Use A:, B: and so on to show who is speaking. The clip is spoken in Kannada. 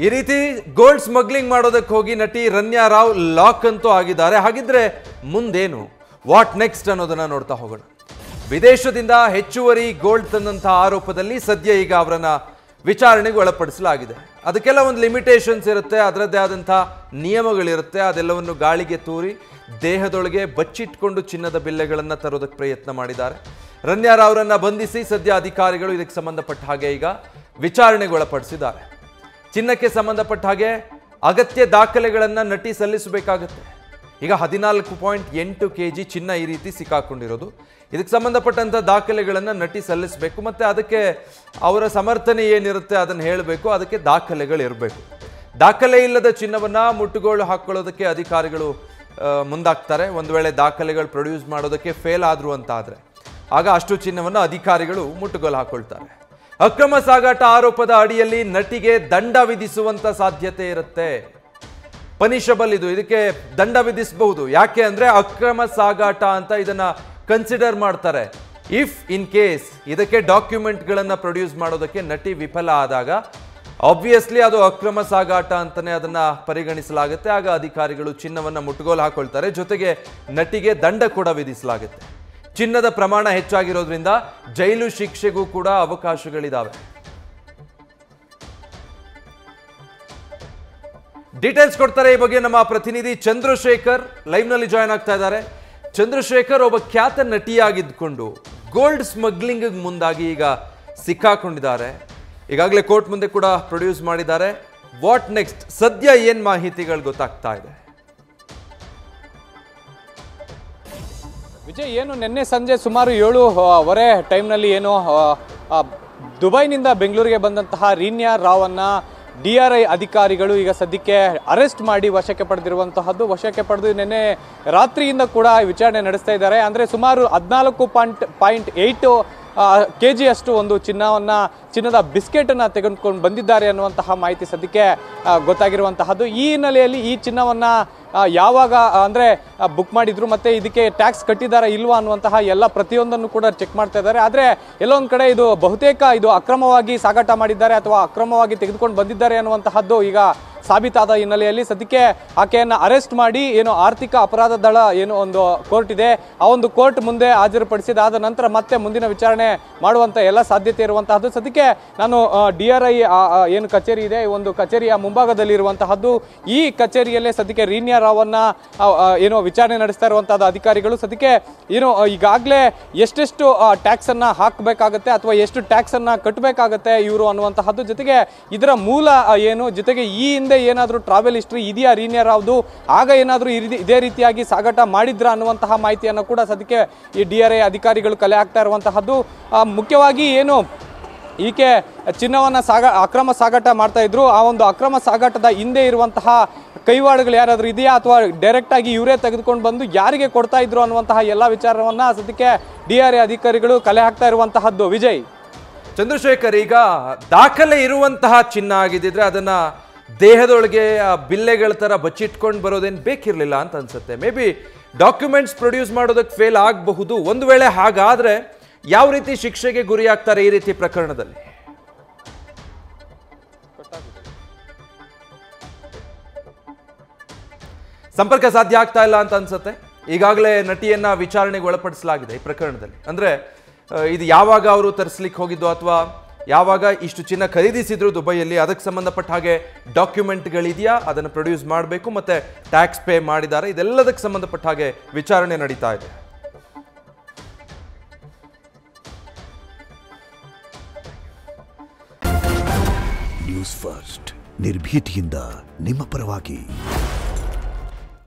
A: ಈ ರೀತಿ ಗೋಲ್ಡ್ ಸ್ಮಗ್ಲಿಂಗ್ ಮಾಡೋದಕ್ಕೆ ಹೋಗಿ ನಟಿ ರನ್ಯಾ ರಾವ್ ಲಾಕ್ ಅಂತೂ ಆಗಿದ್ದಾರೆ. ಹಾಗಿದ್ರೆ ಮುಂದೇನು, ವಾಟ್ ನೆಕ್ಸ್ಟ್ ಅನ್ನೋದನ್ನ ನೋಡ್ತಾ ಹೋಗೋಣ. ವಿದೇಶದಿಂದ ಹೆಚ್ಚುವರಿ ಗೋಲ್ಡ್ ತಂದಂತಹ ಆರೋಪದಲ್ಲಿ ಸದ್ಯ ಈಗ ಅವರನ್ನ ವಿಚಾರಣೆಗೆ ಒಳಪಡಿಸಲಾಗಿದೆ. ಅದಕ್ಕೆಲ್ಲ ಒಂದು ಲಿಮಿಟೇಷನ್ಸ್ ಇರುತ್ತೆ, ಅದರದ್ದೇ ಆದಂತಹ ನಿಯಮಗಳಿರುತ್ತೆ. ಅದೆಲ್ಲವನ್ನು ಗಾಳಿಗೆ ತೂರಿ ದೇಹದೊಳಗೆ ಬಚ್ಚಿಟ್ಕೊಂಡು ಚಿನ್ನದ ಬಿಲ್ಲೆಗಳನ್ನು ತರೋದಕ್ಕೆ ಪ್ರಯತ್ನ ಮಾಡಿದ್ದಾರೆ. ರನ್ಯಾ ರಾವ್ರನ್ನ ಬಂಧಿಸಿ ಸದ್ಯ ಅಧಿಕಾರಿಗಳು ಇದಕ್ಕೆ ಸಂಬಂಧಪಟ್ಟ ಹಾಗೆ ಈಗ ವಿಚಾರಣೆಗೆ ಒಳಪಡಿಸಿದ್ದಾರೆ. ಚಿನ್ನಕ್ಕೆ ಸಂಬಂಧಪಟ್ಟ ಹಾಗೆ ಅಗತ್ಯ ದಾಖಲೆಗಳನ್ನು ನಟಿ ಸಲ್ಲಿಸಬೇಕಾಗುತ್ತೆ. ಈಗ 14.8 kg ಚಿನ್ನ ಈ ರೀತಿ ಸಿಕ್ಕಾಕೊಂಡಿರೋದು. ಇದಕ್ಕೆ ಸಂಬಂಧಪಟ್ಟಂಥ ದಾಖಲೆಗಳನ್ನು ನಟಿ ಸಲ್ಲಿಸಬೇಕು, ಮತ್ತು ಅದಕ್ಕೆ ಅವರ ಸಮರ್ಥನೆ ಏನಿರುತ್ತೆ ಅದನ್ನು ಹೇಳಬೇಕು. ಅದಕ್ಕೆ ದಾಖಲೆಗಳಿರಬೇಕು. ದಾಖಲೆ ಇಲ್ಲದ ಚಿನ್ನವನ್ನು ಮುಟ್ಟುಗೋಲು ಹಾಕ್ಕೊಳ್ಳೋದಕ್ಕೆ ಅಧಿಕಾರಿಗಳು ಮುಂದಾಗ್ತಾರೆ. ಒಂದು ವೇಳೆ ದಾಖಲೆಗಳು ಪ್ರೊಡ್ಯೂಸ್ ಮಾಡೋದಕ್ಕೆ ಫೇಲ್ ಆದರು ಅಂತ ಆದರೆ ಆಗ ಅಷ್ಟು ಚಿನ್ನವನ್ನು ಅಧಿಕಾರಿಗಳು ಮುಟ್ಟುಗೋಲು ಹಾಕ್ಕೊಳ್ತಾರೆ. ಅಕ್ರಮ ಸಾಗಾಟ ಆರೋಪದ ಅಡಿಯಲ್ಲಿ ನಟಿಗೆ ದಂಡ ವಿಧಿಸುವಂತ ಸಾಧ್ಯತೆ ಇರುತ್ತೆ. ಪನಿಷಬಲ್ ಇದಕ್ಕೆ ದಂಡ ವಿಧಿಸಬಹುದು. ಯಾಕೆ ಅಂದ್ರೆ ಅಕ್ರಮ ಸಾಗಾಟ ಅಂತ ಇದನ್ನ ಕನ್ಸಿಡರ್ ಮಾಡ್ತಾರೆ. ಇಫ್ ಇನ್ ಕೇಸ್ ಇದಕ್ಕೆ ಡಾಕ್ಯುಮೆಂಟ್ಗಳನ್ನು ಪ್ರೊಡ್ಯೂಸ್ ಮಾಡೋದಕ್ಕೆ ನಟಿ ವಿಫಲ ಆದಾಗ ಆಬ್ವಿಯಸ್ಲಿ ಅದು ಅಕ್ರಮ ಸಾಗಾಟ ಅಂತಾನೆ ಅದನ್ನ ಪರಿಗಣಿಸಲಾಗುತ್ತೆ. ಆಗ ಅಧಿಕಾರಿಗಳು ಚಿನ್ನವನ್ನು ಮುಟ್ಟುಗೋಲು ಹಾಕೊಳ್ತಾರೆ. ಜೊತೆಗೆ ನಟಿಗೆ ದಂಡ ಕೂಡ ವಿಧಿಸಲಾಗುತ್ತೆ. ಚಿನ್ನದ ಪ್ರಮಾಣ ಹೆಚ್ಚಾಗಿರೋದ್ರಿಂದ ಜೈಲು ಶಿಕ್ಷೆಗೂ ಕೂಡ ಅವಕಾಶಗಳಿದಾವೆ. ಡೀಟೇಲ್ಸ್ ಕೊಡ್ತಾರೆ ಈ ಬಗ್ಗೆ ನಮ್ಮ ಪ್ರತಿನಿಧಿ ಚಂದ್ರಶೇಖರ್ ಲೈವ್ ನಲ್ಲಿ ಜಾಯ್ನ್ ಆಗ್ತಾ ಇದ್ದಾರೆ. ಚಂದ್ರಶೇಖರ್ ಒಬ್ಬ ಖ್ಯಾತ ನಟಿಯಾಗಿದ್ದುಕೊಂಡು ಗೋಲ್ಡ್ ಸ್ಮಗ್ಲಿಂಗ್ ಮುಂದಾಗಿ ಈಗ ಸಿಕ್ಕಾಕೊಂಡಿದ್ದಾರೆ. ಈಗಾಗಲೇ ಕೋರ್ಟ್ ಮುಂದೆ ಕೂಡ ಪ್ರೊಡ್ಯೂಸ್ ಮಾಡಿದ್ದಾರೆ. ವಾಟ್ ನೆಕ್ಸ್ಟ್, ಸದ್ಯ ಏನ್ ಮಾಹಿತಿಗಳು ಗೊತ್ತಾಗ್ತಾ ಇದೆ?
B: ವಿಜಯ್, ಏನು ನಿನ್ನೆ ಸಂಜೆ ಸುಮಾರು 7:15 ಟೈಮ್ನಲ್ಲಿ ಏನು ದುಬೈನಿಂದ ಬೆಂಗಳೂರಿಗೆ ಬಂದಂತಹ ರನ್ಯಾ ರಾವನ್ನ DRI ಅಧಿಕಾರಿಗಳು ಈಗ ಸದ್ಯಕ್ಕೆ ಅರೆಸ್ಟ್ ಮಾಡಿ ವಶಕ್ಕೆ ಪಡೆದಿರುವಂತಹದ್ದು. ವಶಕ್ಕೆ ಪಡೆದು ನಿನ್ನೆ ರಾತ್ರಿಯಿಂದ ಕೂಡ ವಿಚಾರಣೆ ನಡೆಸ್ತಾ ಇದ್ದಾರೆ. ಅಂದರೆ ಸುಮಾರು 14.8 kg ಅಷ್ಟು ಒಂದು ಚಿನ್ನದ ಬಿಸ್ಕೆಟನ್ನು ತೆಗೆದುಕೊಂಡು ಬಂದಿದ್ದಾರೆ ಅನ್ನುವಂತಹ ಮಾಹಿತಿ ಸದ್ಯಕ್ಕೆ ಗೊತ್ತಾಗಿರುವಂತಹದ್ದು. ಈ ಹಿನ್ನೆಲೆಯಲ್ಲಿ ಈ ಚಿನ್ನವನ್ನು ಯಾವಾಗ ಅಂದರೆ ಬುಕ್ ಮಾಡಿದ್ರು ಮತ್ತು ಇದಕ್ಕೆ ಟ್ಯಾಕ್ಸ್ ಕಟ್ಟಿದ್ದಾರಾ ಇಲ್ವಾ ಅನ್ನುವಂತಹ ಎಲ್ಲ ಪ್ರತಿಯೊಂದನ್ನು ಕೂಡ ಚೆಕ್ ಮಾಡ್ತಾ ಇದ್ದಾರೆ. ಆದರೆ ಎಲ್ಲೊಂದು ಕಡೆ ಇದು ಬಹುತೇಕ ಇದು ಅಕ್ರಮವಾಗಿ ಸಾಗಾಟ ಮಾಡಿದ್ದಾರೆ ಅಥವಾ ಅಕ್ರಮವಾಗಿ ತೆಗೆದುಕೊಂಡು ಬಂದಿದ್ದಾರೆ ಅನ್ನುವಂತಹದ್ದು ಈಗ ಸಾಬೀತಾದ ಹಿನ್ನೆಲೆಯಲ್ಲಿ ಸದ್ಯಕ್ಕೆ ಆಕೆಯನ್ನು ಅರೆಸ್ಟ್ ಮಾಡಿ ಏನು ಆರ್ಥಿಕ ಅಪರಾಧ ದಳ ಏನು ಒಂದು ಕೋರ್ಟ್ ಇದೆ ಆ ಒಂದು ಕೋರ್ಟ್ ಮುಂದೆ ಹಾಜರುಪಡಿಸಿದಾದ ನಂತರ ಮತ್ತೆ ಮುಂದಿನ ವಿಚಾರಣೆ ಮಾಡುವಂಥ ಎಲ್ಲ ಸಾಧ್ಯತೆ ಇರುವಂತಹದ್ದು. ಸದ್ಯಕ್ಕೆ ನಾನು DRI ಏನು ಕಚೇರಿ ಇದೆ ಈ ಒಂದು ಕಚೇರಿಯ ಮುಂಭಾಗದಲ್ಲಿ ಇರುವಂತಹದ್ದು. ಈ ಕಚೇರಿಯಲ್ಲೇ ಸದ್ಯಕ್ಕೆ ರನ್ಯಾ ರಾವನ್ನ ಏನೋ ವಿಚಾರಣೆ ನಡೆಸ್ತಾ ಇರುವಂತಹದ್ದು ಅಧಿಕಾರಿಗಳು. ಸದ್ಯಕ್ಕೆ ಏನು ಈಗಾಗಲೇ ಎಷ್ಟೆಷ್ಟು ಟ್ಯಾಕ್ಸ್ ಅನ್ನ ಹಾಕಬೇಕಾಗತ್ತೆ ಅಥವಾ ಎಷ್ಟು ಟ್ಯಾಕ್ಸ್ ಅನ್ನ ಕಟ್ಟಬೇಕಾಗತ್ತೆ ಇವರು ಅನ್ನುವಂತಹದ್ದು, ಜೊತೆಗೆ ಇದರ ಮೂಲ ಏನು, ಜೊತೆಗೆ ಈ ಹಿಂದೆ ಏನಾದರೂ ಟ್ರಾವೆಲ್ ಹಿಸ್ಟ್ರಿ ಇದೆಯಾ ರನ್ಯಾ ರಾವ್ದು, ಆಗ ಏನಾದರೂ ಇದೇ ರೀತಿಯಾಗಿ ಸಾಗಾಟ ಮಾಡಿದ್ರ ಅನ್ನುವಂತಹ ಮಾಹಿತಿಯನ್ನು ಕೂಡ ಸದ್ಯಕ್ಕೆ ಈ DRI ಅಧಿಕಾರಿಗಳು ಕಲೆ ಹಾಕ್ತಾ ಇರುವಂತಹದ್ದು. ಮುಖ್ಯವಾಗಿ ಏನು ಈಕೆ ಚಿನ್ನವನ್ನು ಅಕ್ರಮ ಸಾಗಾಟ ಮಾಡ್ತಾ ಇದ್ರು, ಆ ಒಂದು ಅಕ್ರಮ ಸಾಗಾಟದ ಹಿಂದೆ ಇರುವಂತಹ ಕೈವಾಡಗಳು ಯಾರಾದರೂ ಇದೆಯಾ ಅಥವಾ ಡೈರೆಕ್ಟ್ ಆಗಿ ಇವರೇ ತೆಗೆದುಕೊಂಡು ಬಂದು ಯಾರಿಗೆ ಕೊಡ್ತಾ ಇದ್ರು ಅನ್ನುವಂತಹ ಎಲ್ಲ ವಿಚಾರವನ್ನ ಸದ್ಯಕ್ಕೆ DRI ಅಧಿಕಾರಿಗಳು ಕಲೆ ಹಾಕ್ತಾ ಇರುವಂತಹದ್ದು. ವಿಜಯ್,
A: ಚಂದ್ರಶೇಖರ್, ಈಗ ದಾಖಲೆ ಇರುವಂತಹ ಚಿನ್ನ ಆಗಿದ್ದಿದ್ರೆ ಅದನ್ನ ದೇಹದೊಳಗೆ ಬಿಲ್ಲೆಗಳ ತರ ಬಚ್ಚಿಟ್ಕೊಂಡು ಬರೋದೇನು ಬೇಕಿರಲಿಲ್ಲ ಅಂತ ಅನ್ಸುತ್ತೆ. ಮೇ ಬಿ ಡಾಕ್ಯುಮೆಂಟ್ಸ್ ಪ್ರೊಡ್ಯೂಸ್ ಮಾಡೋದಕ್ಕೆ ಫೇಲ್ ಆಗಬಹುದು. ಒಂದು ವೇಳೆ ಹಾಗಾದ್ರೆ ಯಾವ ರೀತಿ ಶಿಕ್ಷೆಗೆ ಗುರಿ ಆಗ್ತಾರೆ ಈ ರೀತಿ ಪ್ರಕರಣದಲ್ಲಿ? ಸಂಪರ್ಕ ಸಾಧ್ಯ ಆಗ್ತಾ ಇಲ್ಲ ಅಂತ ಅನ್ಸುತ್ತೆ. ಈಗಾಗಲೇ ನಟಿಯನ್ನ ವಿಚಾರಣೆಗೆ ಒಳಪಡಿಸಲಾಗಿದೆ ಈ ಪ್ರಕರಣದಲ್ಲಿ. ಅಂದ್ರೆ ಇದು ಯಾವಾಗ ಅವರು ತರಿಸ್ಲಿಕ್ಕೆ ಹೋಗಿದ್ದು ಅಥವಾ ಯಾವಾಗ ಇಷ್ಟು ಚಿನ್ನ ಖರೀದಿಸಿದ್ರು ದುಬೈಯಲ್ಲಿ, ಅದಕ್ಕೆ ಸಂಬಂಧಪಟ್ಟ ಹಾಗೆ ಡಾಕ್ಯುಮೆಂಟ್ಗಳಿದೆಯಾ, ಅದನ್ನು ಪ್ರೊಡ್ಯೂಸ್ ಮಾಡಬೇಕು, ಮತ್ತೆ ಟ್ಯಾಕ್ಸ್ ಪೇ ಮಾಡಿದ್ದಾರೆ, ಇದೆಲ್ಲದಕ್ಕೆ ಸಂಬಂಧಪಟ್ಟ ಹಾಗೆ ವಿಚಾರಣೆ ನಡೀತಾ ಇದೆ.
C: ನ್ಯೂಸ್ ಫಸ್ಟ್, ನಿರ್ಭೀತಿಯಿಂದ ನಿಮ್ಮ ಪರವಾಗಿ.